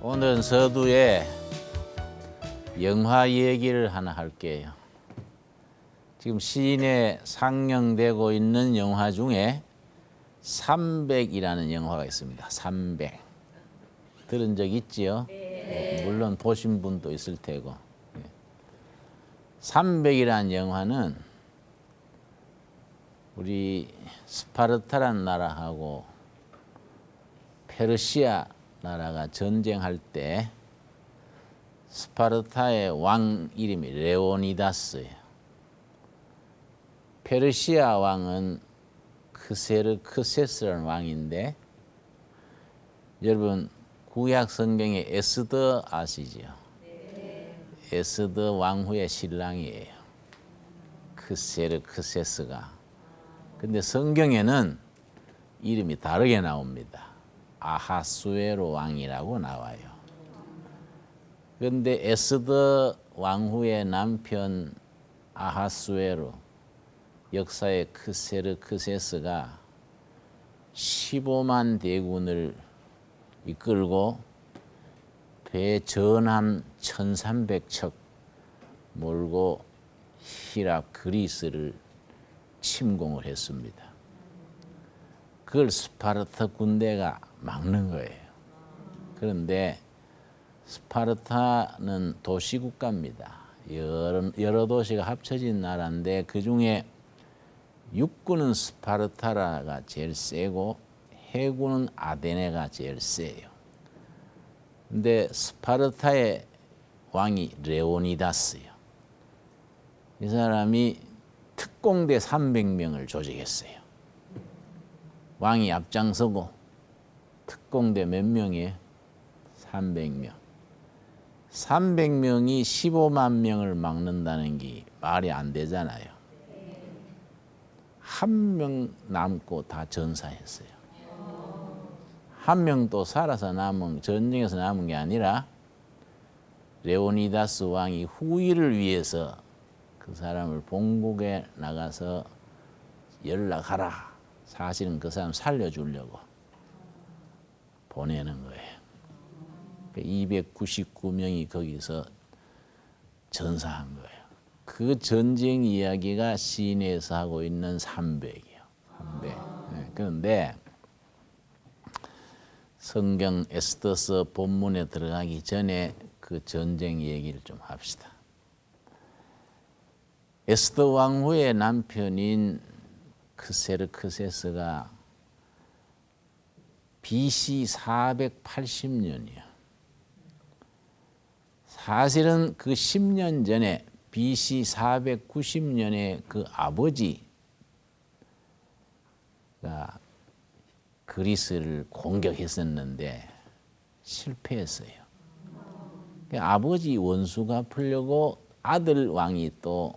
오늘은 서두에 영화 얘기를 하나 할게요. 지금 시인에 상영되고 있는 영화 중에 300이라는 영화가 있습니다. 300. 들은 적 있지요? 네. 물론 보신 분도 있을 테고. 300이라는 영화는 우리 스파르타라는 나라하고 페르시아 나라가 전쟁할 때 스파르타의 왕 이름이 레오니다스예요. 페르시아 왕은 크세르크세스라는 왕인데, 여러분 구약 성경의 에스더 아시죠? 네. 에스더 왕후의 신랑이에요. 크세르크세스가. 근데 성경에는 이름이 다르게 나옵니다. 아하수에로 왕이라고 나와요. 그런데 에스더 왕후의 남편 아하수에로, 역사의 크세르크세스가 15만 대군을 이끌고 배 전함 1300척 몰고 히랍 그리스를 침공을 했습니다. 그걸 스파르타 군대가 막는 거예요. 그런데 스파르타는 도시국가입니다. 여러 도시가 합쳐진 나라인데 그중에 육군은 스파르타가 제일 세고 해군은 아데네가 제일 세요. 근데 스파르타의 왕이 레오니다스요. 이 사람이 특공대 300명을 조직했어요. 왕이 앞장서고 특공대 몇 명이에요? 300명. 300명이 15만 명을 막는다는 게 말이 안 되잖아요. 한 명 남고 다 전사했어요. 한 명도 살아서 남은, 전쟁에서 남은 게 아니라 레오니다스 왕이 후위를 위해서 그 사람을 본국에 나가서 연락하라. 사실은 그 사람 살려주려고 보내는 거예요. 299명이 거기서 전사한 거예요. 그 전쟁 이야기가 시내에서 하고 있는 300이에요. 300. 네. 그런데 성경 에스더서 본문에 들어가기 전에 그 전쟁 얘기를 좀 합시다. 에스더 왕후의 남편인 크세르크세스가 BC 480년이요. 사실은 그 10년 전에 BC 490년에 그 아버지가 그리스를 공격했었는데 실패했어요. 아버지 원수 갚으려고 아들 왕이 또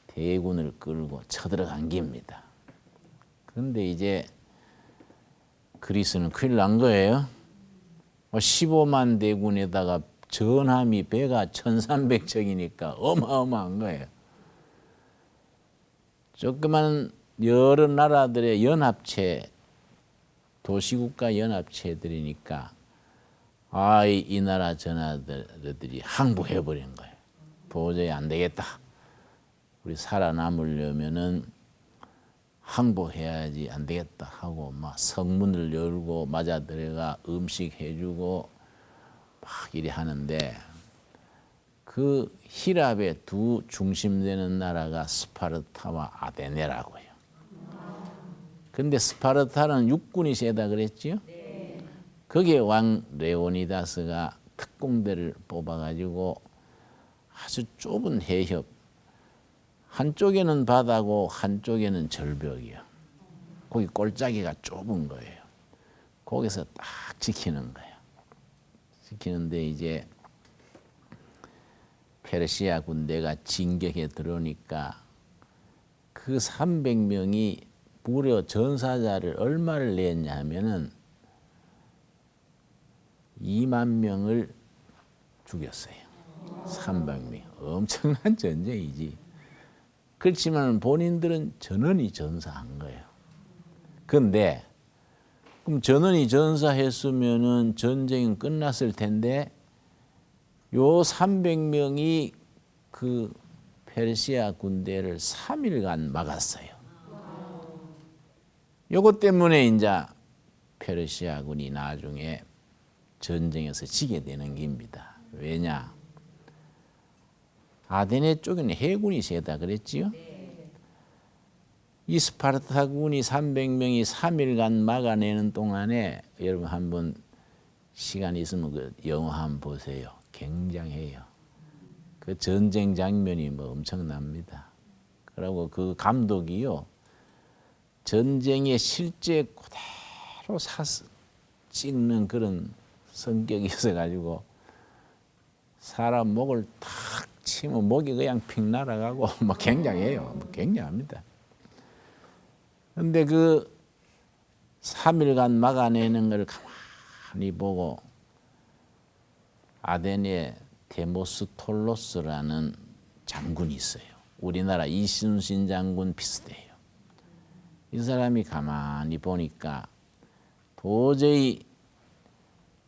대군을 끌고 쳐들어간 겁니다. 그런데 이제 그리스는 큰일 난 거예요. 15만 대군에다가 전함이 배가 1300척이니까 어마어마한 거예요. 조그만 여러 나라들의 연합체, 도시국가 연합체들이니까 이 나라 저 나라들이 항복해버린 거예요. 도저히 안 되겠다. 우리 살아남으려면은 항복해야지 안 되겠다 하고 막 성문을 열고 맞아 들어가 음식 해주고 막 이래 하는데, 그 히랍의 두 중심되는 나라가 스파르타와 아데네라고요. 근데 스파르타는 육군이 세다 그랬지요? 네. 거기에 왕 레오니다스가 특공대를 뽑아가지고 아주 좁은 해협, 한쪽에는 바다고 한쪽에는 절벽이요. 거기 골짜기가 좁은 거예요. 거기서 딱 지키는 거예요. 지키는데 이제 페르시아 군대가 진격에 들어오니까 그 300명이 무려 전사자를 얼마를 냈냐 하면은 2만 명을 죽였어요. 300명. 엄청난 전쟁이지. 그렇지만 본인들은 전원이 전사한 거예요. 그런데 그럼 전원이 전사했으면은 전쟁은 끝났을 텐데 요 300명이 그 페르시아 군대를 3일간 막았어요. 요것 때문에 이제 페르시아군이 나중에 전쟁에서 지게 되는 겁니다. 왜냐? 아데네 쪽에는 해군이 세다 그랬지요? 이 스파르타군이 300명이 3일간 막아내는 동안에 여러분 한번 시간 있으면 그 영화 한번 보세요. 굉장해요. 그 전쟁 장면이 뭐 엄청납니다. 그리고 그 감독이요. 전쟁의 실제 그대로 찍는 그런 성격이 있어가지고 사람 목을 탁 치면 목이 그냥 픽 날아가고 뭐 굉장해요. 뭐 굉장합니다. 근데 그 3일간 막아내는 걸 가만히 보고 아데네 데모스톨로스라는 장군이 있어요. 우리나라 이순신 장군 비슷해요. 이 사람이 가만히 보니까 도저히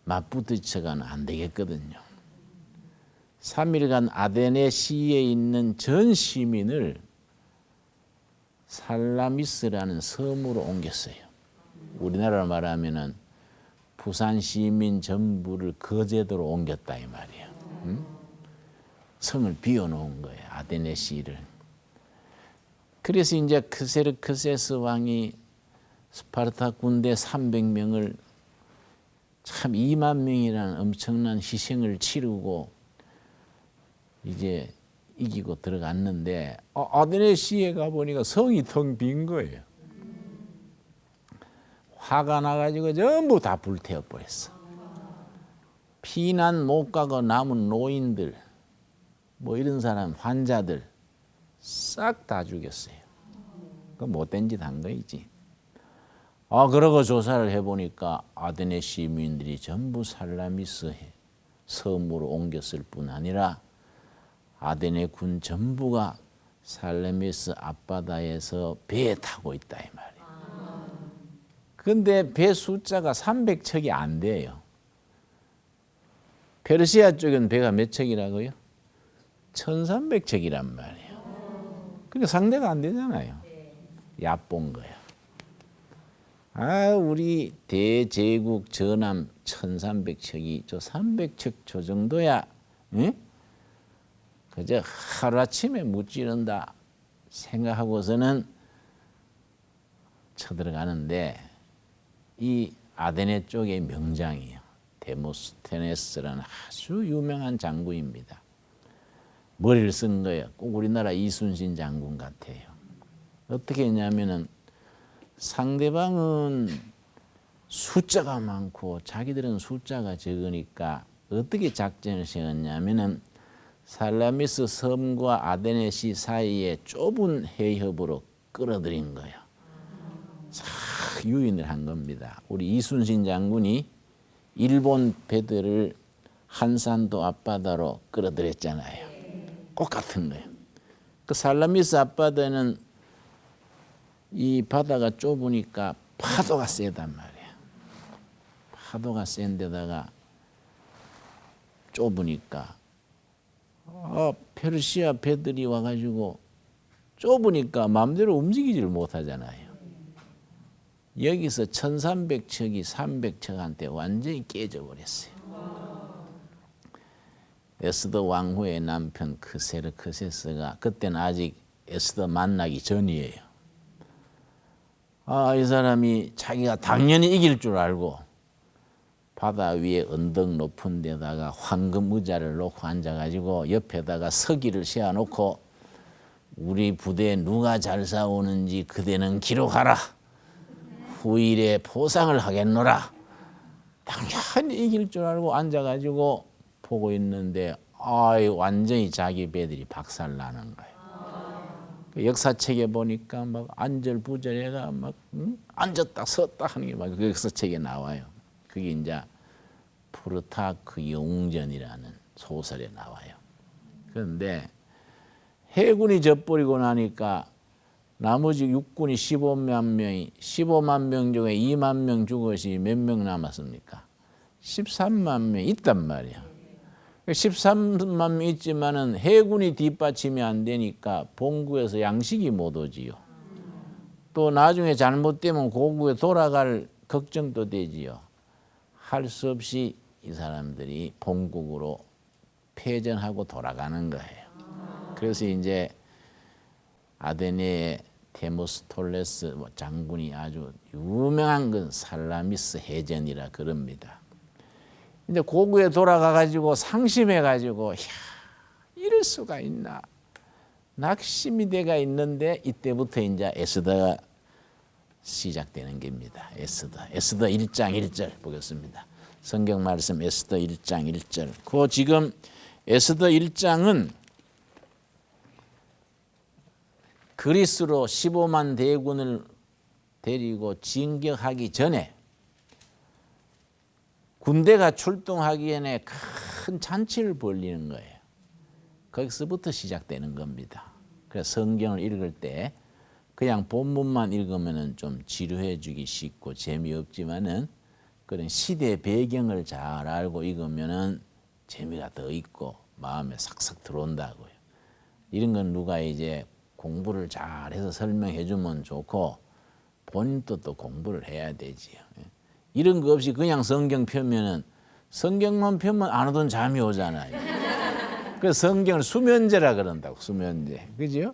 맞붙어서는 안 되겠거든요. 3일간 아데네 시에 있는 전 시민을 살라미스라는 섬으로 옮겼어요. 우리나라로 말하면은 부산 시민 전부를 거제도로 옮겼다 이 말이에요. 성을 비워놓은 거예요. 아데네 시를. 그래서 이제 크세르크세스 왕이 스파르타 군대 300명을 참 2만 명이라는 엄청난 희생을 치르고 이제 이기고 들어갔는데 아데네 시에 가보니까 성이 텅 빈 거예요. 화가 나가지고 전부 다 불태워 버렸어. 피난 못 가고 남은 노인들 뭐 이런 사람 환자들 싹 다 죽였어요. 그 못된 짓 한 거이지. 그러고 조사를 해보니까 아데네 시민들이 전부 살라미스 섬으로 옮겼을 뿐 아니라 아데네 군 전부가 살라미스 앞바다에서 배에 타고 있다 이 말이에요. 근데 배 숫자가 300척이 안 돼요. 페르시아 쪽은 배가 몇 척이라고요? 1300척이란 말이에요. 그러니까 상대가 안 되잖아요. 얕본 거야. 우리 대제국 전함 1300척이 저 300척 저 정도야 응? 그저 하루아침에 무찌른다 생각하고서는 쳐들어가는데 이 아데네 쪽의 명장이에요. 데모스테네스라는 아주 유명한 장군입니다. 머리를 쓴 거예요. 꼭 우리나라 이순신 장군 같아요. 어떻게 했냐면은 상대방은 숫자가 많고 자기들은 숫자가 적으니까 어떻게 작전을 세웠냐면은 살라미스 섬과 아데네시 사이에 좁은 해협으로 끌어들인 거예요. 유인을 한 겁니다. 우리 이순신 장군이 일본 배들을 한산도 앞바다로 끌어들였잖아요. 똑같은 거예요. 그 살라미스 앞바다는 이 바다가 좁으니까 파도가 세단 말이에요. 파도가 센 데다가 좁으니까 페르시아 배들이 와가지고 좁으니까 마음대로 움직이지를 못하잖아요. 여기서 1300척이 300척한테 완전히 깨져버렸어요. 에스더 왕후의 남편 크세르크세스가 그때는 아직 에스더 만나기 전이에요. 이 사람이 자기가 당연히 이길 줄 알고 바다 위에 언덕 높은 데다가 황금 의자를 놓고 앉아가지고 옆에다가 서기를 세워놓고 우리 부대에 누가 잘 싸우는지 그대는 기록하라. 후일에 포상을 하겠노라. 당연히 이길 줄 알고 앉아가지고 보고 있는데 완전히 자기 배들이 박살나는 거예요. 그 역사책에 보니까 막 안절부절해가 막 앉았다 섰다 하는 게 막 그 역사책에 나와요. 그게 이제 프루타크 영웅전이라는 소설에 나와요. 그런데 해군이 져버리고 나니까 나머지 육군이 15만 명이 15만 명 중에 2만 명 죽었이 몇 명 남았습니까? 13만 명 있단 말이야. 13만 명 있지만은 해군이 뒷받침이 안 되니까 본국에서 양식이 못 오지요. 또 나중에 잘못되면 고국에 돌아갈 걱정도 되지요. 할 수 없이 이 사람들이 본국으로 패전하고 돌아가는 거예요. 그래서 이제 아테네의 데모스톨레스 장군이 아주 유명한 건 살라미스 해전이라 그럽니다. 근데 고국에 돌아가 가지고 상심해 가지고 이럴 수가 있나? 낙심이대가 있는데 이때부터 이제 에스더가 시작되는 겁니다. 에스더 1장 1절 보겠습니다. 성경 말씀 에스더 1장 1절. 그 지금 에스더 1장은 그리스로 15만 대군을 데리고 진격하기 전에 군대가 출동하기 전에 큰 잔치를 벌리는 거예요. 거기서부터 시작되는 겁니다. 그래서 성경을 읽을 때 그냥 본문만 읽으면 좀 지루해 주기 쉽고 재미없지만은 그런 시대 배경을 잘 알고 읽으면은 재미가 더 있고 마음에 싹싹 들어온다고요. 이런 건 누가 이제 공부를 잘해서 설명해 주면 좋고 본인도 또 공부를 해야 되지요. 이런 거 없이 그냥 성경 펴면은 성경만 펴면 안 오던 잠이 오잖아요. 그래서 성경을 수면제라 그런다고, 수면제. 그죠?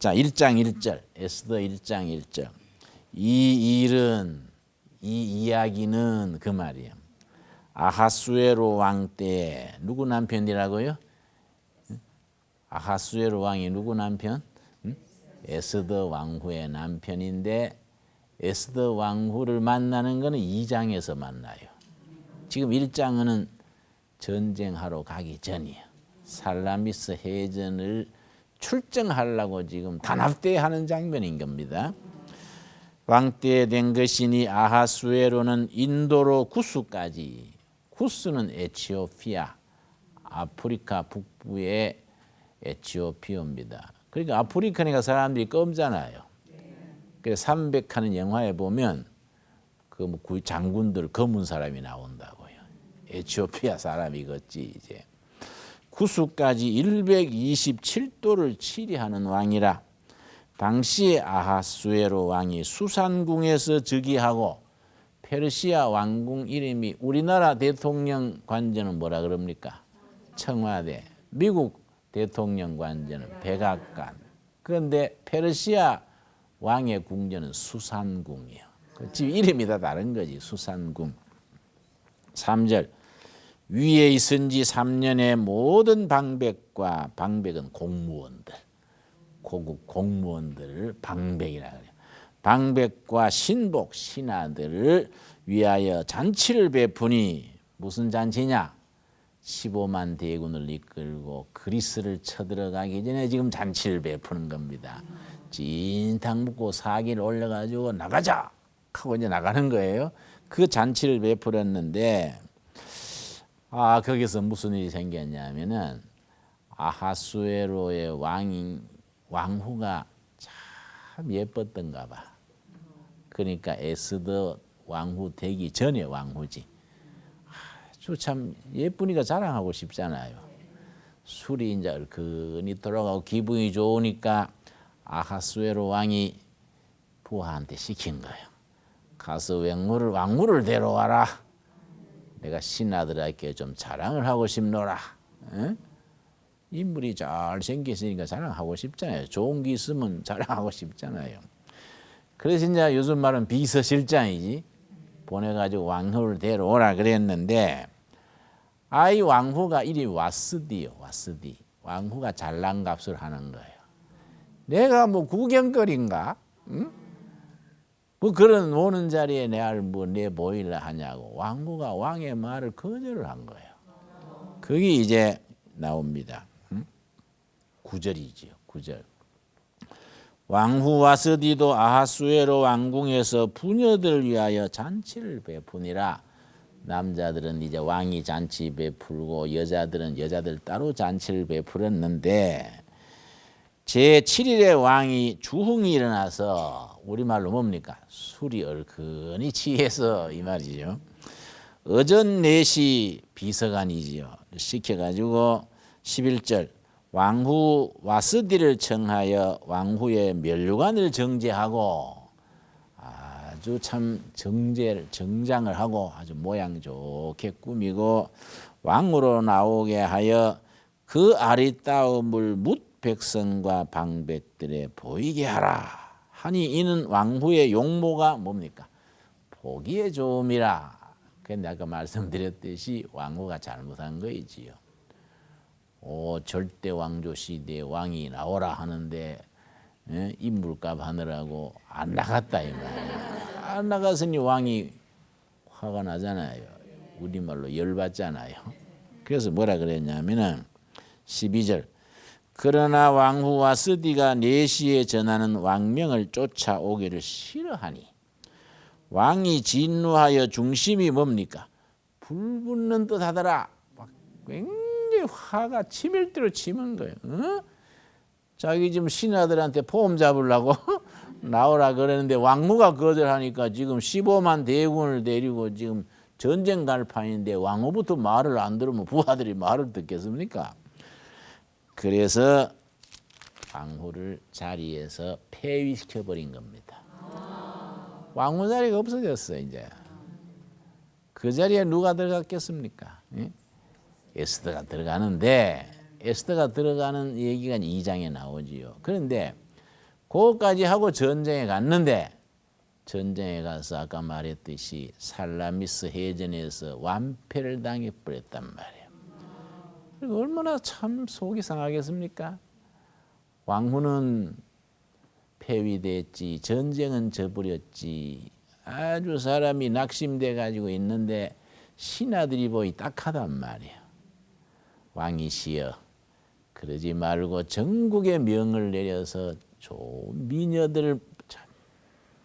자, 1장 1절. 에스더 1장 1절. 이 일은, 이 이야기는 그 말이에요. 아하수에로 왕 때 누구 남편이라고요? 아하수에로 왕이 누구 남편? 에스더 왕후의 남편인데 에스더 왕후를 만나는 것은 2장에서 만나요. 지금 1장은 전쟁하러 가기 전이에요. 살라미스 해전을 출정하려고 지금 단합대하는 장면인 겁니다. 왕때 된 것이니 아하수에로는 인도로 구스까지, 구스는 에티오피아, 아프리카 북부의 에티오피아입니다. 그러니까 아프리카니까 사람들이 검잖아요. 그래서 300하는 영화에 보면 그 장군들 검은 사람이 나온다고요. 에티오피아 사람이겠지 이제. 구스까지 127도를 치리하는 왕이라. 당시 아하수에로 왕이 수산궁에서 즉위하고 페르시아 왕궁 이름이 우리나라 대통령 관저는 뭐라 그럽니까? 청와대. 미국 대통령 관저는 백악관. 그런데 페르시아 왕의 궁전은 수산궁이에요. 지금 이름이 다 다른 거지. 수산궁. 3절. 위에 있은 지 3년의 모든 방백과, 방백은 공무원들, 고국 공무원들을 방백이라 그래요. 방백과 신복, 신하들을 위하여 잔치를 베푸니 무슨 잔치냐? 15만 대군을 이끌고 그리스를 쳐들어가기 전에 지금 잔치를 베푸는 겁니다. 진탕 묻고 사기를 올려가지고 나가자 하고 이제 나가는 거예요. 그 잔치를 베풀었는데 거기서 무슨 일이 생겼냐면은 아하수에로의 왕후가 참 예뻤던가 봐. 그러니까 에스더 왕후 되기 전에 왕후지. 아주 참 예쁘니까 자랑하고 싶잖아요. 술이 이제 얼큰히 돌아가고 기분이 좋으니까 아하수에로 왕이 부하한테 시킨 거예요. 가서 왕후를 데려와라. 내가 신하들에게 좀 자랑을 하고 싶노라. 에? 인물이 잘 생겼으니까 자랑하고 싶잖아요. 좋은 게 있으면 자랑하고 싶잖아요. 그래서 이제 요즘 말은 비서실장이지. 보내가지고 왕후를 데려오라 그랬는데 이 왕후가 이름이 와스디요. 와스디. 왕후가 잘난 값을 하는 거예요. 내가 뭐 구경거리인가? 응? 뭐 그런 오는 자리에 내 보이려 하냐고. 왕후가 왕의 말을 거절을 한 거예요. 그게 이제 나옵니다. 9절이지요. 9절. 왕후 와스디도 아하수에로 왕궁에서 부녀들 위하여 잔치를 베푸니라. 남자들은 이제 왕이 잔치 베풀고 여자들 따로 잔치를 베풀었는데 제7일에 왕이 주흥이 일어나서 우리말로 뭡니까? 술이 얼큰이 취해서 이 말이죠. 어전 4시 비서관이지요. 시켜가지고 11절 왕후 와스디를 청하여 왕후의 면류관을 정제하고 아주 참 정장을 하고 아주 모양 좋게 꾸미고 왕으로 나오게 하여 그 아리따움을 뭇 백성과 방백들에 보이게 하라 하니 이는 왕후의 용모가 뭡니까? 보기에 좋음이라. 그런데 아까 말씀드렸듯이 왕후가 잘못한 거이지요. 절대 왕조 시대에 왕이 나오라 하는데 인물값 하느라고 안 나갔다 이 말이에요. 안 나갔으니 왕이 화가 나잖아요. 우리말로 열받잖아요. 그래서 뭐라 그랬냐면은 12절 그러나 왕후 와스디가 4시에 전하는 왕명을 쫓아오기를 싫어하니 왕이 진노하여 중심이 뭡니까? 불붙는 듯 하더라. 막 굉장히 화가 치밀대로 치는 거예요. 자기 지금 신하들한테 포옹 잡으려고 나오라 그러는데 왕후가 거절하니까 지금 15만 대군을 데리고 지금 전쟁 갈 판인데 왕후부터 말을 안 들으면 부하들이 말을 듣겠습니까? 그래서 왕후를 자리에서 폐위시켜버린 겁니다. 왕후 자리가 없어졌어요. 이제 그 자리에 누가 들어갔겠습니까? 에스더가 들어가는데 에스더가 들어가는 얘기가 2장에 나오지요. 그런데 그것까지 하고 전쟁에 갔는데 전쟁에 가서 아까 말했듯이 살라미스 해전에서 완패를 당해버렸단 말이에요. 얼마나 참 속이 상하겠습니까? 왕후는 폐위됐지, 전쟁은 져버렸지. 아주 사람이 낙심돼 가지고 있는데 신하들이 보이 딱하단 말이에요. 왕이시여 그러지 말고 전국에 명을 내려서 좋은 미녀들을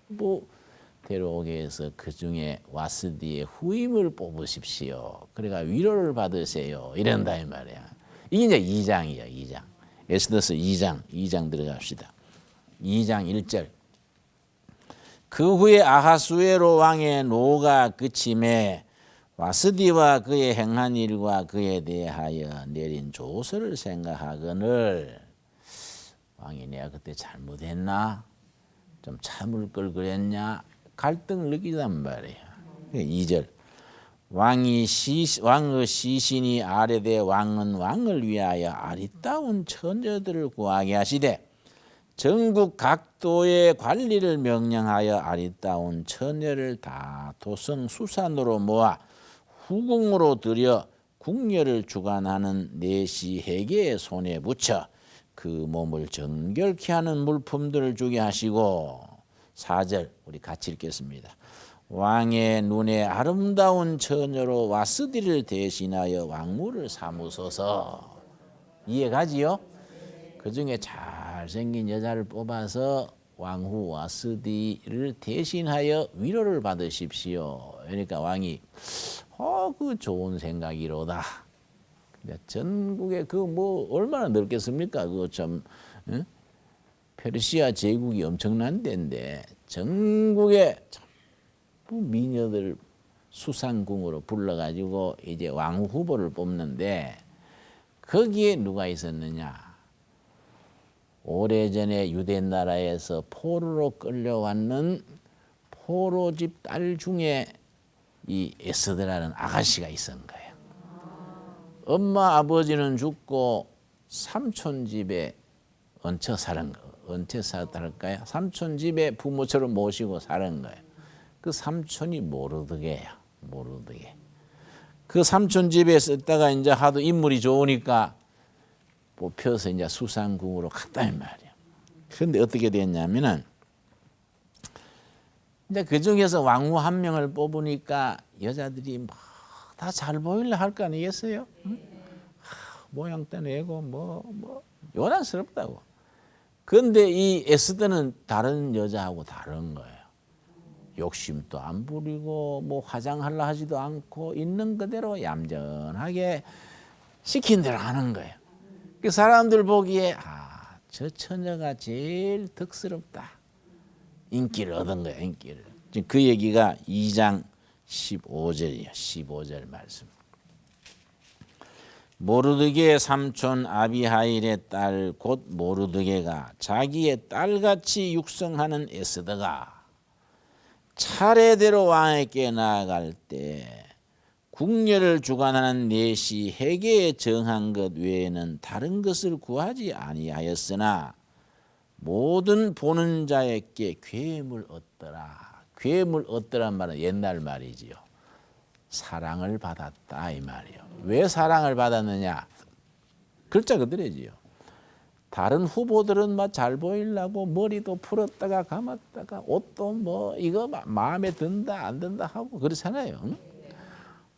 전부 데려오게 해서 그 중에 와스디의 후임을 뽑으십시오. 그러니까 위로를 받으세요. 이런다 이 말이야. 이게 이제 2장이야. 2장. 에스더서 2장 들어갑시다. 2장 1절. 그 후에 아하수에로 왕의 노가 그침에 와스디와 그의 행한 일과 그에 대하여 내린 조서를 생각하거늘 왕이 내가 그때 잘못했나? 좀 참을 걸 그랬냐? 갈등을 느끼단 말이에요. 2절. 왕의 시신이 아래되 왕은 왕을 위하여 아리따운 처녀들을 구하게 하시되 전국 각도의 관리를 명령하여 아리따운 처녀를 다 도성 수산으로 모아 후궁으로 들여 궁녀를 주관하는 내시 해계의 손에 붙여 그 몸을 정결케 하는 물품들을 주게 하시고 4절 우리 같이 읽겠습니다. 왕의 눈에 아름다운 처녀로 와스디를 대신하여 왕후를 삼으소서. 이해가지요? 그 중에 잘생긴 여자를 뽑아서 왕후 와스디를 대신하여 위로를 받으십시오. 그러니까 왕이 그 좋은 생각이로다. 전국에 그 뭐 얼마나 넓겠습니까? 그 참 페르시아 제국이 엄청난 데인데 전국에 미녀들 수상궁으로 불러가지고 이제 왕후 후보를 뽑는데 거기에 누가 있었느냐? 오래전에 유대 나라에서 포로로 끌려왔는 포로 집 딸 중에 이 에스더라는 아가씨가 있었던 거예요. 엄마 아버지는 죽고 삼촌 집에 얹혀 사는 거, 얹혀 살까요? 삼촌 집에 부모처럼 모시고 사는 거예요. 그 삼촌이 모르드게예요. 모르드게. 그 삼촌 집에 있다가 이제 하도 인물이 좋으니까 뽑혀서 이제 수상궁으로 갔단 말이에요. 그런데 어떻게 됐냐면은 이제 그 중에서 왕후 한 명을 뽑으니까 여자들이 다 잘 보이려 할 거 아니겠어요? 응? 모양도 내고 뭐 요란스럽다고. 그런데 이 에스더는 다른 여자하고 다른 거예요. 욕심도 안 부리고 뭐 화장하려 하지도 않고 있는 그대로 얌전하게 시킨 대로 하는 거예요. 그 사람들 보기에 저 처녀가 제일 덕스럽다. 인기를 얻은 거야. 인기를. 지금 그 얘기가 2장 15절이에요. 15절 말씀. 모르드게의 삼촌 아비하일의 딸 곧 모르드게가 자기의 딸같이 육성하는 에스더가 차례대로 왕에게 나아갈 때 궁녀를 주관하는 넷이 해계에 정한 것 외에는 다른 것을 구하지 아니하였으나 모든 보는 자에게 괴물 얻더라. 괴물 얻더란 말은 옛날 말이지요. 사랑을 받았다 이 말이요. 왜 사랑을 받았느냐? 글자 그대로지요. 다른 후보들은 막 잘 보이려고 머리도 풀었다가 감았다가 옷도 뭐 이거 마음에 든다 안 든다 하고 그렇잖아요.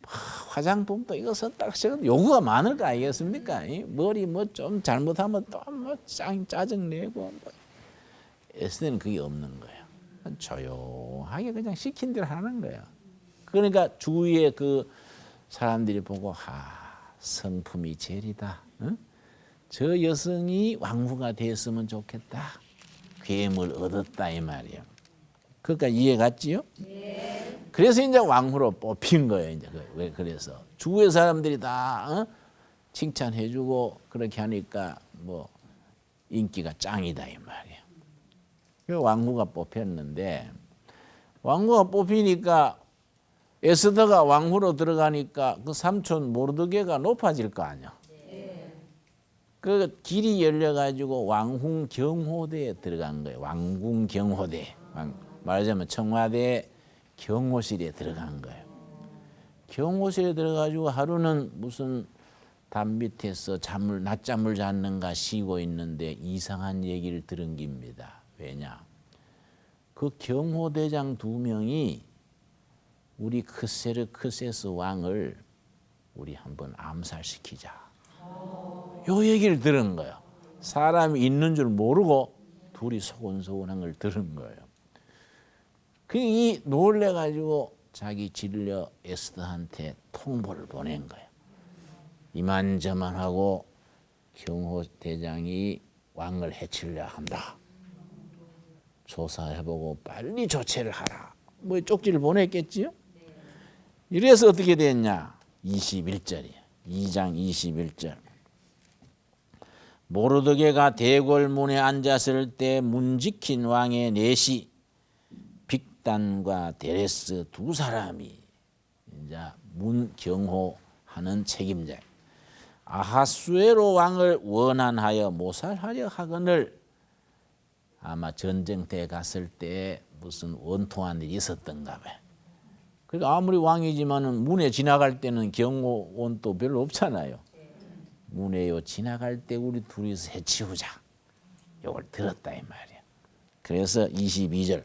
화장품도 이거 썼다가 요구가 많을 거 아니겠습니까? 머리 뭐 좀 잘못하면 또 뭐 짜증 내고 뭐. 에스더는 그게 없는 거예요. 조용하게 그냥 시킨 대로 하는 거예요. 그러니까 주위에 그 사람들이 보고 성품이 제일이다. 응? 저 여성이 왕후가 됐으면 좋겠다. 괴물 얻었다 이 말이에요. 그러니까 이해 갔지요? 네. 그래서 이제 왕후로 뽑힌 거예요. 이제 왜 그래서 주위의 사람들이 다 칭찬해주고 그렇게 하니까 뭐 인기가 짱이다 이 말이에요. 그 왕후가 뽑혔는데 왕후가 뽑히니까 에스더가 왕후로 들어가니까 그 삼촌 모르드게가 높아질 거 아니야. 그 길이 열려가지고 왕궁 경호대에 들어간 거예요. 왕궁 경호대. 말하자면 청와대 경호실에 들어간 거예요. 경호실에 들어가지고 하루는 무슨 담 밑에서 낮잠을 잤는가 쉬고 있는데 이상한 얘기를 들은 겁니다. 왜냐? 그 경호대장 2명이 우리 크세르크세스 왕을 우리 한번 암살시키자. 요 얘기를 들은 거예요. 사람이 있는 줄 모르고 둘이 소곤소곤한 걸 들은 거예요. 이 놀래가지고 자기 진료 에스더한테 통보를 보낸 거예요. 이만저만하고 경호대장이 왕을 해치려 한다. 조사해보고 빨리 조치를 하라. 뭐 쪽지를 보냈겠지요? 이래서 어떻게 됐냐? 21절이에요. 2장 21절. 모르드게가 대궐문에 앉았을 때 문지킨 왕의 넷이 빅단과 데레스 2사람이 이제 문 경호하는 책임자 아하수에로 왕을 원한하여 모살하려 하거늘 아마 전쟁터에 갔을 때 무슨 원통한 일이 있었던가 봐요. 그러니까 아무리 왕이지만은 문에 지나갈 때는 경호원도 별로 없잖아요. 문에요 지나갈 때 우리 둘이서 해치우자. 이걸 들었다 이 말이야. 그래서 22절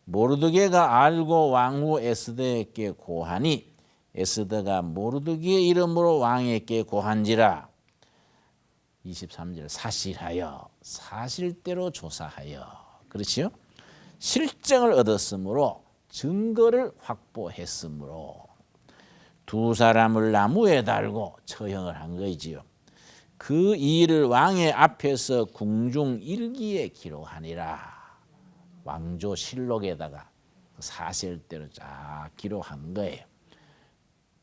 모르드게가 알고 왕후 에스더에게 고하니 에스더가 모르드게의 이름으로 왕에게 고한지라. 23절 사실하여 사실대로 조사하여 그렇지요? 실정을 얻었으므로 증거를 확보했으므로 2사람을 나무에 달고 처형을 한 거지요. 그 일을 왕의 앞에서 궁중 일기에 기록하니라. 왕조실록에다가 사실대로 쫙 기록한 거예요.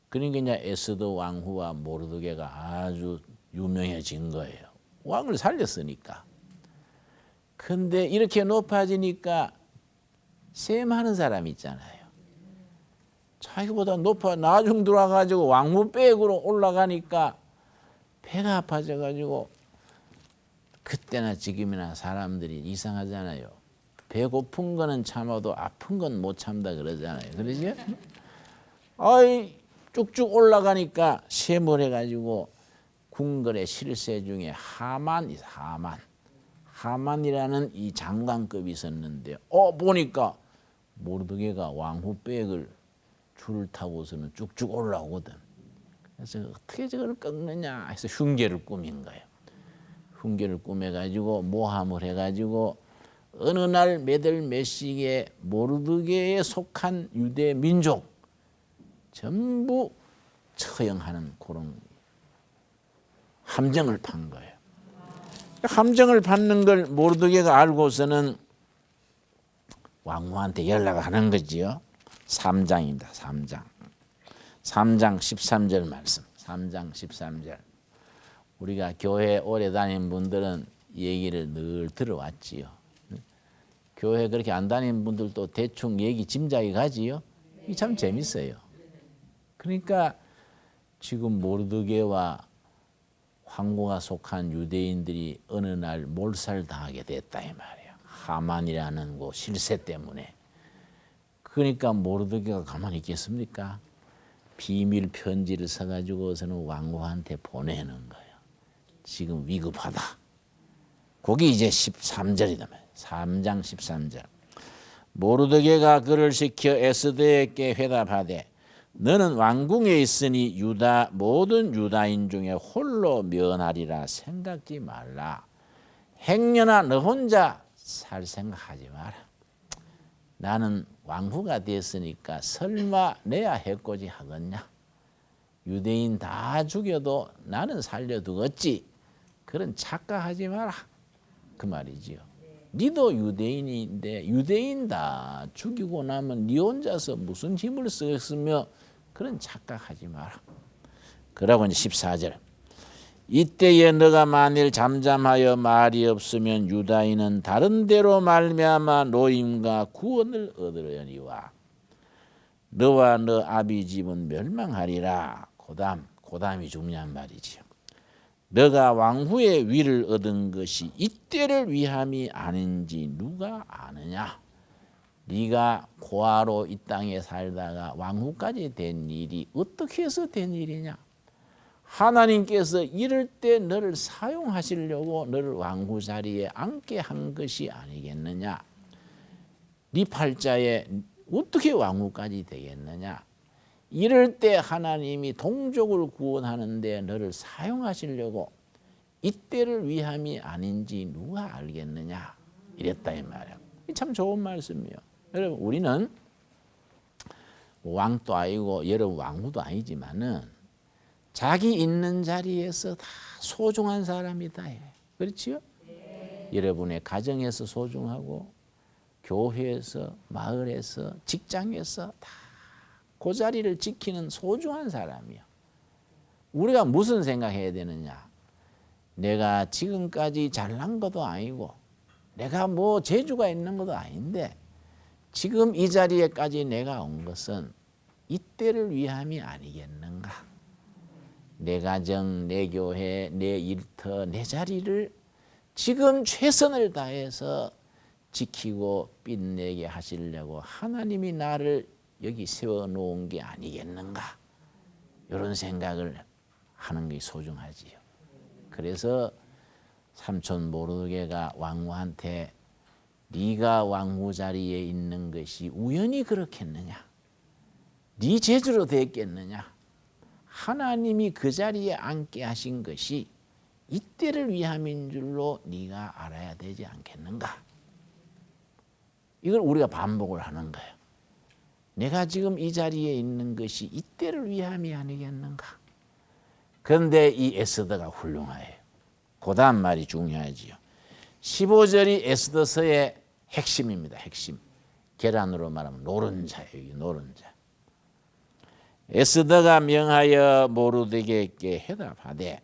그러니까 이제 에스더 왕후와 모르드게가 아주 유명해진 거예요. 왕을 살렸으니까. 근데 이렇게 높아지니까 셈하는 사람 있잖아요. 자기보다 높아 나중 들어와가지고 왕후백으로 올라가니까 배가 아파져가지고 그때나 지금이나 사람들이 이상하잖아요. 배고픈 거는 참아도 아픈 건 못 참다 그러잖아요. 그러지? 아이 쭉쭉 올라가니까 셈을 해가지고 궁궐의 실세 중에 하만이라는 이 장관급이 있었는데 보니까 모르드게가 왕후백을 줄을 타고서는 쭉쭉 올라오거든. 그래서 어떻게 저걸 꺾느냐 해서 흉계를 꾸민 거예요. 흉계를 꾸며가지고 모함을 해가지고 어느 날 몇월 몇시에 모르드게에 속한 유대 민족 전부 처형하는 그런 함정을 판 거예요. 함정을 받는 걸 모르드게가 알고서는 왕후한테 연락하는 거지요. 3장입니다. 3장. 3장 13절 말씀. 3장 13절. 우리가 교회 오래 다닌 분들은 이 얘기를 늘 들어왔지요. 교회 그렇게 안 다닌 분들도 대충 얘기 짐작이 가지요. 이게 참 재밌어요. 그러니까 지금 모르드게와 황후가 속한 유대인들이 어느 날 몰살당하게 됐다 이 말이에요. 하만이라는 그 실세 때문에. 그러니까 모르드게가 가만히 있겠습니까? 비밀 편지를 써가지고서는 왕후한테 보내는 거예요. 지금 위급하다. 거기 이제 13절이다. 3장 13절. 모르드게가 그를 시켜 에스더에게 회답하되 너는 왕궁에 있으니 유다 모든 유다인 중에 홀로 면하리라 생각지 말라. 행여나 너 혼자 살 생각하지 마라. 나는 왕후가 됐으니까 설마 내야 해코지 하겠냐. 유대인 다 죽여도 나는 살려두겠지. 그런 착각하지 마라. 그 말이지요. 니도 유대인인데 유대인 다 죽이고 나면 니 혼자서 무슨 힘을 쓰겠으며 그런 착각하지 마라. 그러고 이제 14절. 이때에 너가 만일 잠잠하여 말이 없으면 유다인은 다른 데로 말미암아 노임과 구원을 얻으려니와 너와 너 아비 집은 멸망하리라. 고담이 중요한 말이지요. 너가 왕후의 위를 얻은 것이 이때를 위함이 아닌지 누가 아느냐. 네가 고아로 이 땅에 살다가 왕후까지 된 일이 어떻게 해서 된 일이냐. 하나님께서 이럴 때 너를 사용하시려고 너를 왕후 자리에 앉게 한 것이 아니겠느냐. 네 팔자에 어떻게 왕후까지 되겠느냐. 이럴 때 하나님이 동족을 구원하는데 너를 사용하시려고 이때를 위함이 아닌지 누가 알겠느냐. 이랬다 이 말이야. 참 좋은 말씀이에요. 여러분 우리는 왕도 아니고 여러분 왕후도 아니지만은 자기 있는 자리에서 다 소중한 사람이다. 그렇지요? 네. 여러분의 가정에서 소중하고 교회에서 마을에서 직장에서 다 그 자리를 지키는 소중한 사람이요. 우리가 무슨 생각해야 되느냐. 내가 지금까지 잘난 것도 아니고 내가 뭐 재주가 있는 것도 아닌데 지금 이 자리에까지 내가 온 것은 이때를 위함이 아니겠는가. 내 가정, 내 교회, 내 일터, 내 자리를 지금 최선을 다해서 지키고 빛내게 하시려고 하나님이 나를 여기 세워놓은 게 아니겠는가. 이런 생각을 하는 게 소중하지요. 그래서 삼촌 모르드게가 왕후한테 네가 왕후 자리에 있는 것이 우연히 그렇겠느냐. 네 재주로 됐겠느냐. 하나님이 그 자리에 앉게 하신 것이 이때를 위함인 줄로 네가 알아야 되지 않겠는가. 이걸 우리가 반복을 하는 거예요. 내가 지금 이 자리에 있는 것이 이때를 위함이 아니겠는가. 그런데 이 에스더가 훌륭해요. 그 다음 말이 중요하지요. 15절이 에스더서의 핵심입니다. 핵심. 계란으로 말하면 노른자예요. 노른자. 에스더가 명하여 모르드게에게 해답하되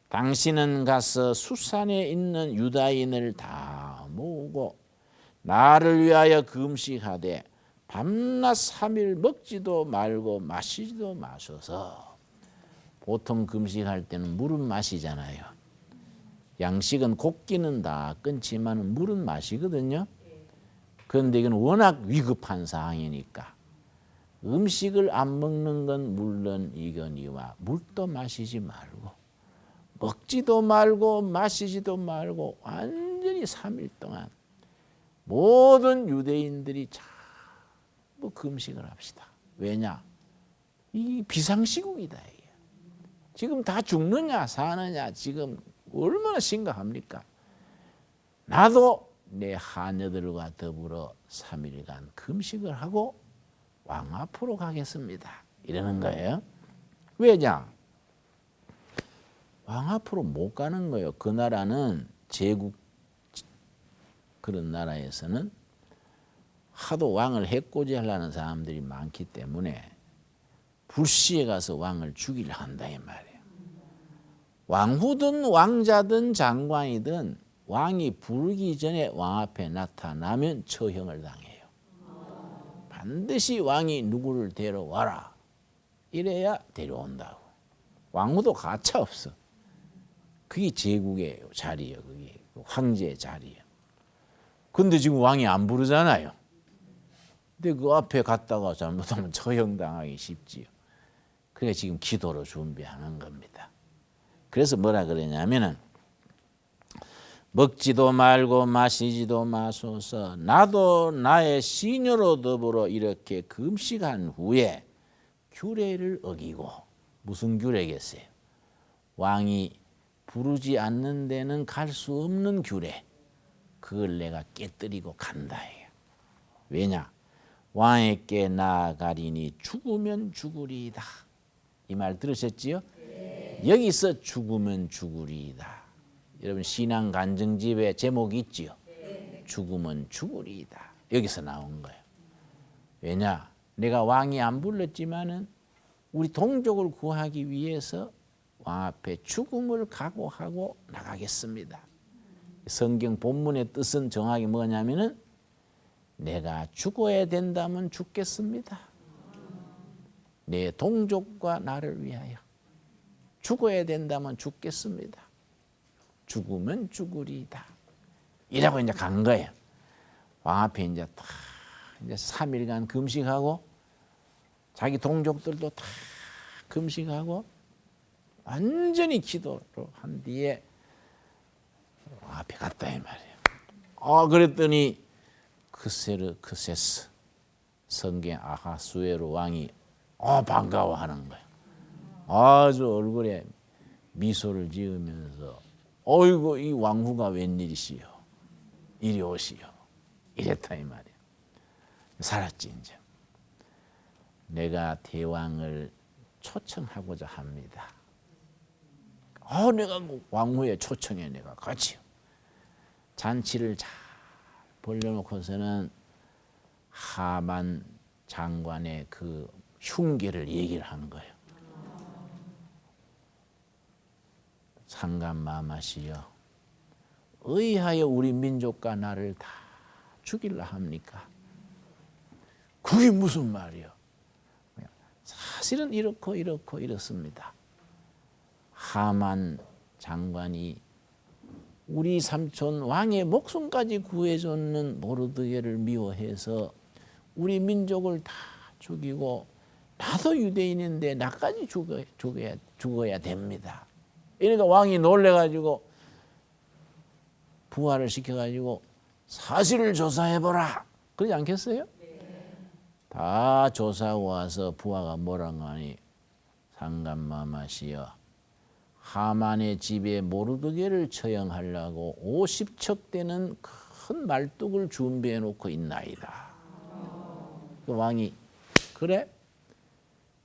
당신은 가서 수산에 있는 유다인을 다 모으고 나를 위하여 금식하되 밤낮 3일 먹지도 말고 마시지도 마셔서. 보통 금식할 때는 물은 마시잖아요. 양식은 곱기는 다 끊지만 물은 마시거든요. 그런데 이건 워낙 위급한 상황이니까 음식을 안 먹는 건 물론 이거니와 물도 마시지 말고 먹지도 말고 마시지도 말고 완전히 3일 동안 모든 유대인들이 전부 금식을 합시다. 왜냐? 이 비상시국이다. 이게. 지금 다 죽느냐 사느냐 지금 얼마나 심각합니까? 나도 내 하녀들과 더불어 3일간 금식을 하고 왕 앞으로 가겠습니다. 이러는 거예요. 왜냐? 왕 앞으로 못 가는 거예요. 그 나라는 제국 그런 나라에서는 하도 왕을 해코지 하려는 사람들이 많기 때문에 불시에 가서 왕을 죽이려 한다 이 말이에요. 왕후든 왕자든 장관이든 왕이 부르기 전에 왕 앞에 나타나면 처형을 당해요. 반드시 왕이 누구를 데려와라. 이래야 데려온다고. 왕후도 가차 없어. 그게 제국의 자리예요. 그게 황제의 자리예요. 근데 지금 왕이 안 부르잖아요. 근데 그 앞에 갔다가 잘못하면 처형당하기 쉽지요. 그러니까 지금 기도로 준비하는 겁니다. 그래서 뭐라 그러냐면은 먹지도 말고 마시지도 마소서. 나도 나의 시녀로 더불어 이렇게 금식한 후에 규례를 어기고. 무슨 규례겠어요? 왕이 부르지 않는 데는 갈 수 없는 규례. 그걸 내가 깨뜨리고 간다. 왜냐? 왕에게 나아가리니 죽으면 죽으리이다. 이 말 들으셨지요? 네. 여기서 죽으면 죽으리이다. 여러분 신앙 간증집에 제목이 있지요? 네. 죽으면 죽으리이다. 여기서 나온 거예요. 왜냐? 내가 왕이 안 불렀지만은 우리 동족을 구하기 위해서 왕 앞에 죽음을 각오하고 나가겠습니다. 성경 본문의 뜻은 정확히 뭐냐면은 내가 죽어야 된다면 죽겠습니다. 내 동족과 나를 위하여 죽어야 된다면 죽겠습니다. 죽으면 죽으리이다. 이라고 이제 간 거예요. 왕 앞에 이제 다 이제 3일간 금식하고 자기 동족들도 다 금식하고 완전히 기도로 한 뒤에 왕 앞에 갔다 이 말이에요. 그랬더니 크세스 성경 아하수에로 왕이 반가워하는 거예요. 아주 얼굴에 미소를 지으면서 어이구 이 왕후가 웬일이시여 이리 오시여 이랬다 이 말이에요. 살았지 이제. 내가 대왕을 초청하고자 합니다. 내가 왕후의 초청에 내가 같이요. 잔치를 잘 벌려놓고서는 하만 장관의 그 흉계를 얘기를 한 거예요. 상감마마시여 의하여 우리 민족과 나를 다 죽이려 합니까? 그게 무슨 말이요? 사실은 이렇고 이렇습니다. 하만 장관이 우리 삼촌 왕의 목숨까지 구해줬는 모르드게를 미워해서 우리 민족을 다 죽이고 나도 유대인인데 나까지 죽어야 됩니다. 그러니까 왕이 놀래가지고 부하를 시켜가지고 사실을 조사해보라. 그러지 않겠어요? 다 조사하고 와서 부하가 뭐라고 하니 상감마마시여 하만의 집에 모르드게를 처형하려고 50척 되는 큰 말뚝을 준비해 놓고 있나이다. 그 왕이 그래?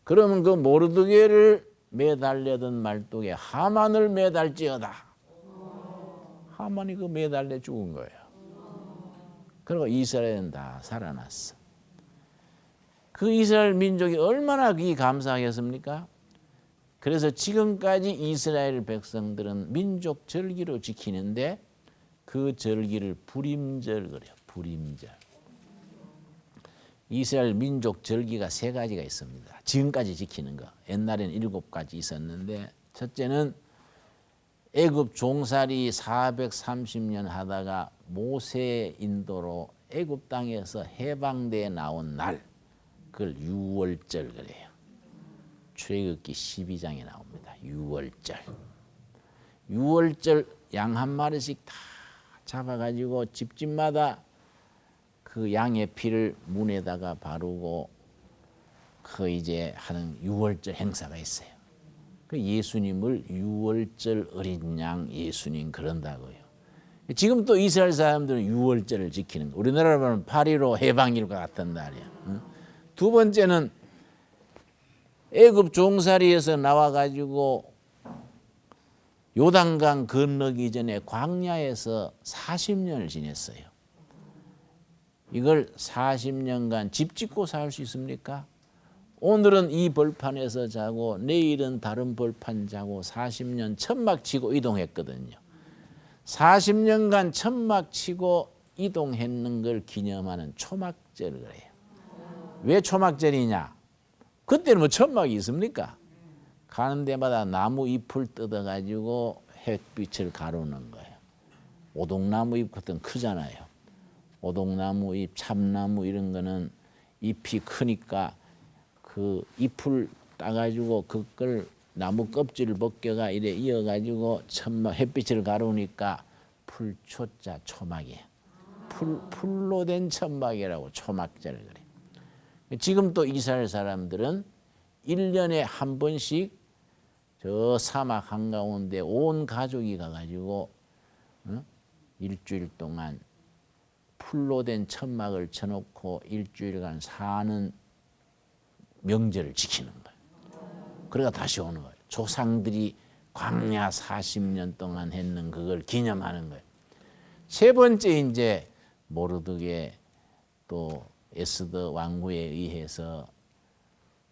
그러면 그 모르드게를 매달려던 말뚝에 하만을 매달지어다. 하만이 그 매달려 죽은 거예요. 그리고 이스라엘은 다 살아났어. 그 이스라엘 민족이 얼마나 그게 감사하겠습니까? 그래서 지금까지 이스라엘 백성들은 민족 절기로 지키는데 그 절기를 불임절 그래요. 불임절. 이스라엘 민족 절기가 3가지가 있습니다. 지금까지 지키는 거. 옛날에는 7가지 있었는데 첫째는 애굽 종살이 430년 하다가 모세의 인도로 애굽 땅에서 해방돼 나온 날. 그걸 유월절 그래요. 출애굽기 12장에 나옵니다. 유월절. 유월절 양 한 마리씩 다 잡아가지고 집집마다 그 양의 피를 문에다가 바르고 그 이제 하는 유월절 행사가 있어요. 그 예수님을 유월절 어린 양 예수님 그런다고요. 지금 또 이스라엘 사람들은 유월절을 지키는 거. 우리나라로는 8.15 해방일과 같은 날이야. 두 번째는 애굽 종살이에서 나와가지고 요단강 건너기 전에 광야에서 40년을 지냈어요. 이걸 40년간 집 짓고 살 수 있습니까? 오늘은 이 벌판에서 자고 내일은 다른 벌판 자고 40년 천막 치고 이동했거든요. 40년간 천막 치고 이동했는 걸 기념하는 초막절을 그래요. 왜 초막절이냐? 그때는 뭐 천막이 있습니까? 가는 데마다 나무 잎을 뜯어가지고 햇빛을 가루는 거예요. 오동나무 잎 같은 크잖아요. 오동나무 잎, 참나무 이런 거는 잎이 크니까 그 잎을 따가지고 그걸 나무 껍질을 벗겨가 이래 이어가지고 천막 햇빛을 가루니까 풀초자 초막이에요. 풀로 된 천막이라고 초막절을 그래요. 지금 또 이스라엘 사람들은 1년에 한 번씩 저 사막 한가운데 온 가족이 가가지고 일주일 동안 풀로 된 천막을 쳐놓고 일주일간 사는 명절을 지키는 거예요. 그러다 다시 오는 거예요. 조상들이 광야 40년 동안 했는 그걸 기념하는 거예요. 세 번째 이제 모르드게 또 에스더 왕후에 의해서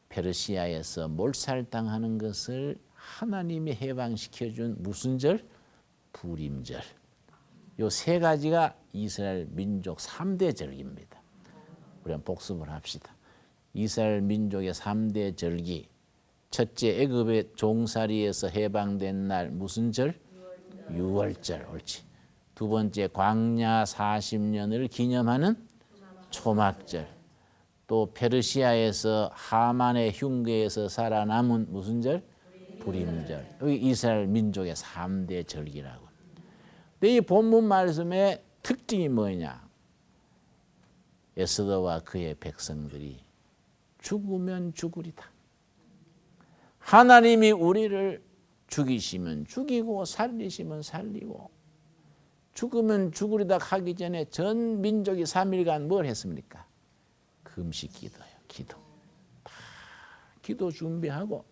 페르시아에서 몰살당하는 것을 하나님이 해방시켜준 무슨 절? 부림절. 요 세 가지가 이스라엘 민족 3대 절기입니다. 우리 한번 복습을 합시다. 이스라엘 민족의 3대 절기. 첫째, 애굽의 종살이에서 해방된 날 무슨 절? 유월절. 옳지. 두 번째, 광야 40년을 기념하는 초막절. 또 페르시아에서 하만의 흉계에서 살아남은 무슨 절? 부림절. 여기 이스라엘 민족의 3대 절기라고. 근데 이 본문 말씀의 특징이 뭐냐? 에스더와 그의 백성들이 죽으면 죽으리다. 하나님이 우리를 죽이시면 죽이고 살리시면 살리고 죽으면 죽으리다 하기 전에 전 민족이 3일간 뭘 했습니까? 금식 기도예요. 기도. 다 기도 준비하고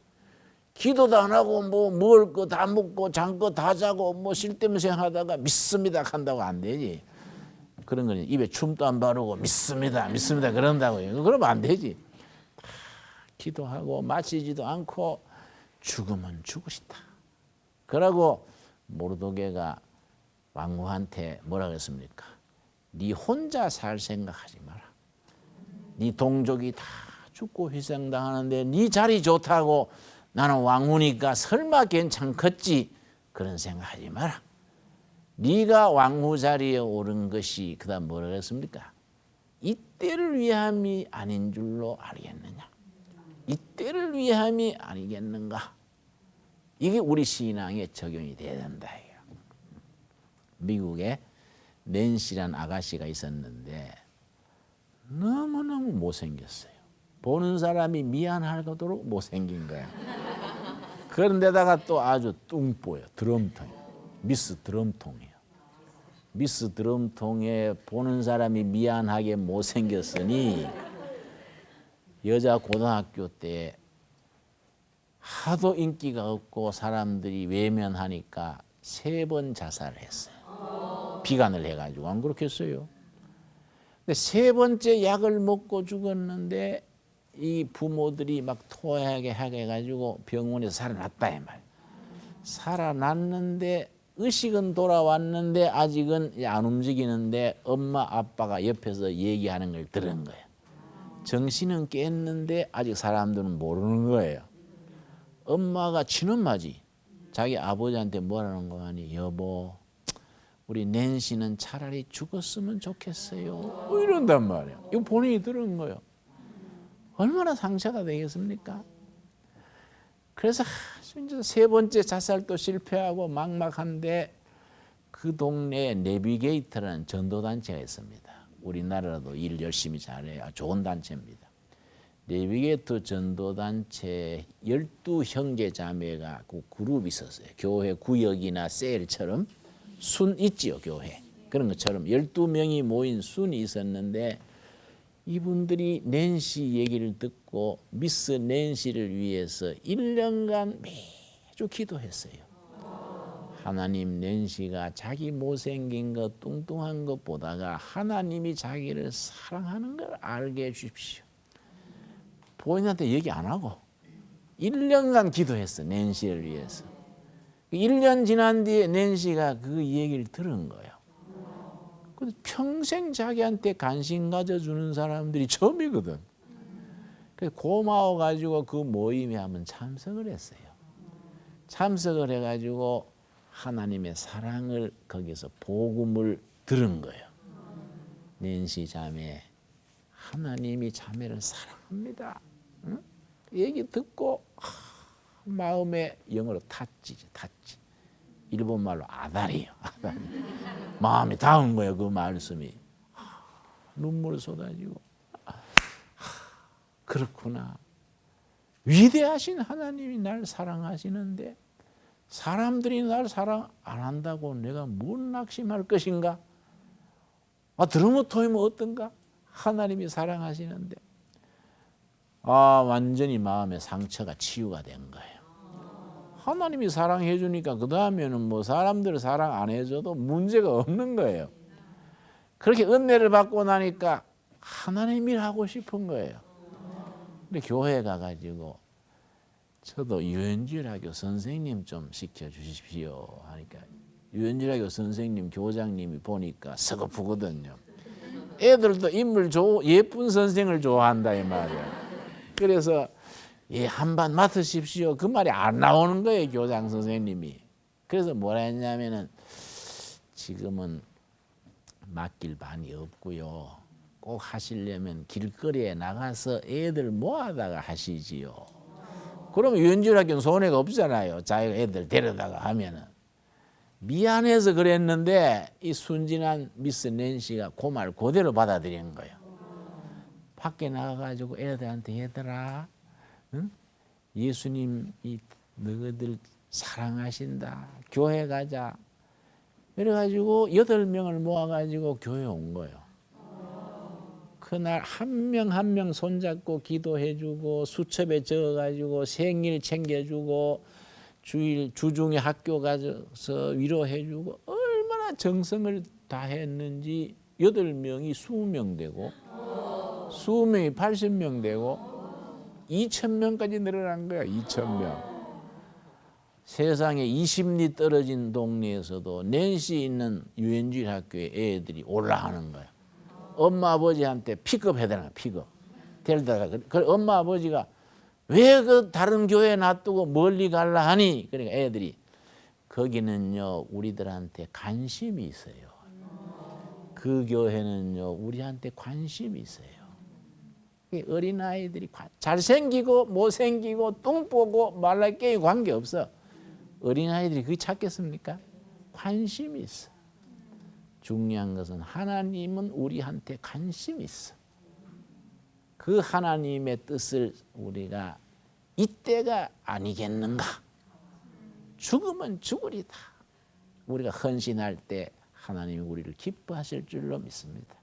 기도도 안 하고 뭐 먹을 거 다 먹고 잔 거 다 자고 뭐 쓸데없는 생각하다가 믿습니다 한다고 안 되지. 그런 거는 입에 춤도 안 바르고 믿습니다 그런다고요. 그러면 안 되지. 다 기도하고 마치지도 않고 죽으면 죽으시다. 그러고 모르드게가 왕후한테 뭐라 그랬습니까? 네 혼자 살 생각하지 마라. 네 동족이 다 죽고 희생당하는데 네 자리 좋다고 나는 왕후니까 설마 괜찮겠지 그런 생각하지 마라. 네가 왕후 자리에 오른 것이 그다음 뭐라 그랬습니까? 이때를 위함이 아닌 줄로 알겠느냐. 이때를 위함이 아니겠는가. 이게 우리 신앙에 적용이 돼야 된다. 미국에 낸시란 아가씨가 있었는데 너무너무 못생겼어요. 보는 사람이 미안하도록 못생긴 거야. 그런데다가 또 아주 뚱보여. 드럼통. 미스 드럼통이에요. 미스 드럼통에 보는 사람이 미안하게 못생겼으니 여자 고등학교 때 하도 인기가 없고 사람들이 외면하니까 3번 자살을 했어요. 비관을 해가지고. 안 그렇겠어요? 근데 3번째 약을 먹고 죽었는데 이 부모들이 막 토하게 하게 해가지고 병원에서 살아났다 이 말. 살아났는데 의식은 돌아왔는데 아직은 안 움직이는데 엄마 아빠가 옆에서 얘기하는 걸 들은 거예요. 정신은 깼는데 아직 사람들은 모르는 거예요. 엄마가 친엄마지. 자기 아버지한테 뭐라는 거 아니? 여보, 우리 낸시는 차라리 죽었으면 좋겠어요. 이런단 말이에요. 이거 본인이 들은 거예요. 얼마나 상처가 되겠습니까? 그래서 3번째 자살도 실패하고 막막한데 그 동네에 내비게이터라는 전도단체가 있습니다. 우리나라도 일 열심히 잘해요. 좋은 단체입니다. 내비게이터 전도단체 12형제 자매가 그 그룹이 있었어요. 교회 구역이나 셀처럼 순 있지요. 교회. 그런 것처럼 12명이 모인 순이 있었는데 이분들이 낸시 얘기를 듣고 미스 낸시를 위해서 1년간 매주 기도했어요. 하나님 낸시가 자기 못생긴 것 뚱뚱한 것 보다가 하나님이 자기를 사랑하는 걸 알게 해주십시오. 본인한테 얘기 안 하고 1년간 기도했어. 낸시를 위해서. 1년 지난 뒤에 낸시가 그 얘기를 들은 거예요. 평생 자기한테 관심 가져주는 사람들이 처음이거든. 그래서 고마워가지고 그 모임에 한번 참석을 했어요. 참석을 해가지고 하나님의 사랑을 거기서 복음을 들은 거예요. 낸시 자매, 하나님이 자매를 사랑합니다. 응? 얘기 듣고 마음에 영어로 탔지. 일본말로 아다리요. 아다리. 마음이 닿은 거예요. 그 말씀이. 눈물을 쏟아지고 그렇구나. 위대하신 하나님이 날 사랑하시는데 사람들이 날 사랑 안 한다고 내가 뭘 낙심할 것인가? 드러머토이면 어떤가? 하나님이 사랑하시는데 완전히 마음의 상처가 치유가 된 거예요. 하나님이 사랑해 주니까 그 다음에는 뭐 사람들 사랑 안 해줘도 문제가 없는 거예요. 그렇게 은혜를 받고 나니까 하나님 일 하고 싶은 거예요. 근데 교회 가가지고 저도 유엔주일학교 선생님 좀 시켜주십시오 하니까 유엔주일학교 선생님 교장님이 보니까 서글프거든요. 애들도 인물 예쁜 선생을 좋아한다 이 말이에요. 그래서 한반 맡으십시오. 그 말이 안 나오는 거예요. 교장 선생님이. 그래서 뭐라 했냐면은 지금은 맡길 반이 없고요. 꼭 하시려면 길거리에 나가서 애들 모아다가 하시지요. 그러면 유엔주일학교는 손해가 없잖아요. 자기가 애들 데려다가 하면은. 미안해서 그랬는데 이 순진한 미스 낸시가 그 말 그대로 받아들인 거예요. 밖에 나가가지고 애들한테 얘들아, 응? 예수님이 너희들 사랑하신다. 교회 가자. 그래가지고 8명을 모아가지고 교회 온 거예요. 그날 한 명 한 명 손잡고 기도해주고 수첩에 적어가지고 생일 챙겨주고 주중에 학교 가서 위로해주고 얼마나 정성을 다했는지 8명이 20명 되고 20명이 80명 되고 2,000명까지 늘어난 거야. 2,000명. 세상에 20리 떨어진 동네에서도 낸시 있는 유엔주일 학교에 애들이 올라가는 거야. 엄마 아버지한테 픽업해달라. 픽업. 데려다가. 그 엄마 아버지가 왜 그 다른 교회 놔두고 멀리 갈라 하니? 그러니까 애들이 거기는요 우리들한테 관심이 있어요. 그 교회는요 우리한테 관심이 있어요. 어린아이들이 잘생기고 못생기고 똥보고 말라깽이 관계없어. 어린아이들이 그게 찾겠습니까? 관심이 있어. 중요한 것은 하나님은 우리한테 관심이 있어. 그 하나님의 뜻을 우리가 이때가 아니겠는가? 죽으면 죽으리다. 우리가 헌신할 때 하나님이 우리를 기뻐하실 줄로 믿습니다.